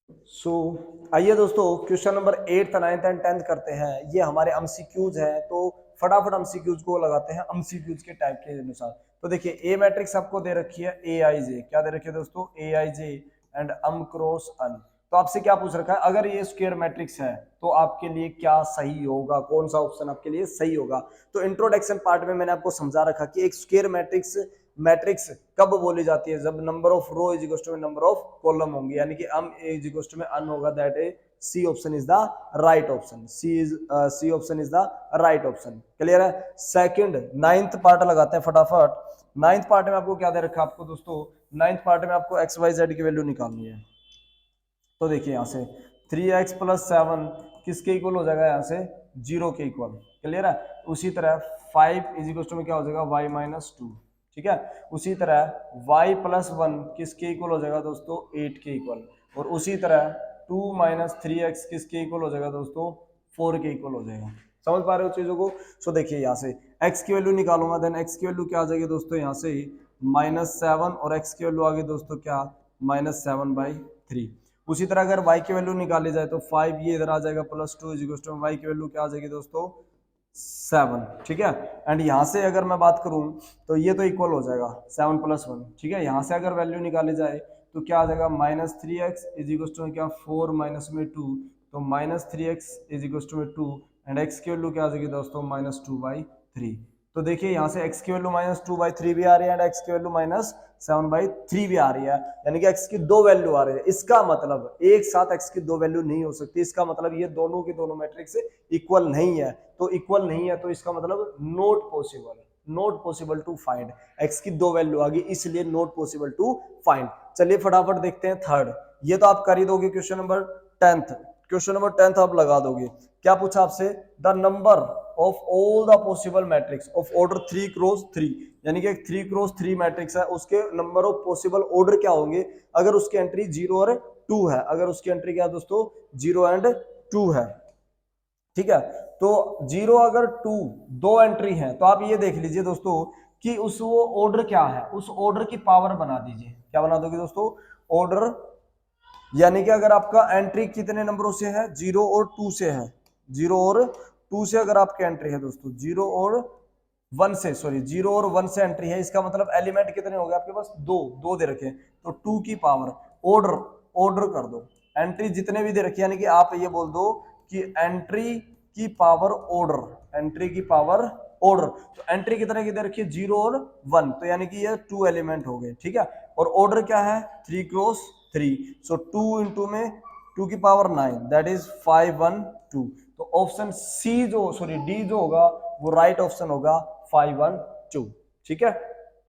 सो आइए दोस्तों question number 8th 9th and 10th करते हैं। ये हमारे एमसीक्यूज हैं, तो फटाफट एमसीक्यूज को लगाते हैं एमसीक्यूज के टाइप के अनुसार। तो देखिए ए मैट्रिक्स आपको दे रखी है ए आई जे, क्या दे रखी है दोस्तों, ए आई जे एंड अम क्रॉस अन। तो आपसे क्या पूछ रखा है, अगर ये स्क्वायर मैट्रिक्स है तो आपके लिए क्या सही होगा, कौन सा ऑप्शन आपके लिए सही होगा। तो इंट्रोडक्शन पार्ट में मैंने आपको समझा रखा कि एक स्क्वायर मैट्रिक्स मैट्रिक्स कब बोली जाती है, जब number of row is equal to number of column होंगे, यानी कि अम इज इक्वल टू में अन होगा, that is C option is the right option, C option is the right option. Clear है। सेकंड नाइन्थ पार्ट लगाते हैं फटाफट। नाइन्थ पार्ट में आपको क्या दे रखा है आपको दोस्तों, नाइन्थ पार्ट में आपको एक्स वाई जेड की वैल्यू निकालनी है। तो देखिए यहाँ से 3x प्लस 7 किसके इक्वल हो जाएगा, यहाँ से 0 के इक्वल। क्लियर है। उसी तरह 5 इज इक्वल टू में क्या हो जाएगा, y माइनस 2। ठीक है। उसी तरह y प्लस 1 किसके इक्वल हो जाएगा दोस्तों, 8 के इक्वल। और उसी तरह 2 माइनस 3x किसके इक्वल हो जाएगा दोस्तों, 4 के इक्वल हो जाएगा। समझ पा रहे हो चीजों को। सो देखिए यहाँ से x की वैल्यू निकालूंगा, देन x की वैल्यू क्या आ जाएगी दोस्तों, यहाँ से -7 और x की वैल्यू आ गई दोस्तों क्या, -7/3। उसी तरह अगर y की वैल्यू निकाली जाए तो 5 ये इधर आ जाएगा +2 इज इक्वल टू y की वैल्यू क्या आ जाएगी दोस्तों, 7। ठीक है। एंड यहाँ से अगर मैं बात करूं तो ये तो इक्वल हो जाएगा 7 + 1। ठीक है। यहाँ से अगर वैल्यू निकाली जाए तो क्या आ जाएगा, -3x इज इक्वल टू क्या, 4 माइनस में 2, तो -3x is equal to 2 and x की वैल्यू क्या आ जाएगी दोस्तों, -2/3। तो देखिए यहाँ से x की वैल्यू -2/3 भी आ रही है एंड x की वैल्यू -7/3 भी आ रही है, यानी कि x की दो वैल्यू आ रही है। इसका मतलब एक साथ x की दो वैल्यू नहीं हो सकती, इसका मतलब ये दोनों के दोनों मैट्रिक्स इक्वल नहीं है। तो इक्वल नहीं है तो इसका मतलब not possible, not possible to find. x की दो वैल्यू आ गई इसलिए नॉट पॉसिबल टू फाइंड। चलिए फटाफट देखते हैं थर्ड। ये तो आप कर ही दोगे question number 10th। Question number 10th आप लगा दोगे। क्या पूछा आपसे, the number of all the possible matrix of order 3x3, यानी कि 3x3 मैट्रिक्स है, उसके नंबर ऑफ पॉसिबल ऑर्डर क्या होंगे अगर उसकी एंट्री 0 और 2 है। अगर उसकी एंट्री क्या है दोस्तों, 0 एंड 2 है। ठीक है। तो 0 अगर 2 दो एंट्री है तो आप ये देख लीजिए दोस्तों कि उस वो ऑर्डर क्या है, उस ऑर्डर की पावर बना दीजिए। क्या बना दोगे दोस्तों, ऑर्डर, यानी कि अगर आपका एंट्री कितने नंबरों से है, 0 और 2 से है, 0 और 2 से अगर आपकी एंट्री है दोस्तों, 0 और 1 से, सॉरी 0 और 1 से एंट्री है, इसका मतलब एलिमेंट कितने हो गए आपके पास, दो दे रखे। तो 2 की पावर ऑर्डर, ऑर्डर कर दो, एंट्री जितने भी दे रखे, यानी कि आप ये बोल दो कि एंट्री की पावर ऑर्डर, एंट्री की पावर ऑर्डर। तो एंट्री कितने की दे रखी है, 0 और 1, तो यानी कि ये 2 एलिमेंट हो गए। ठीक है। और ऑर्डर क्या है, 3x3, सो 2 इंटू में 2 की पावर 9, दैट इज 512। तो ऑप्शन सी जो, सॉरी डी जो होगा वो राइट ऑप्शन होगा 512। ठीक है।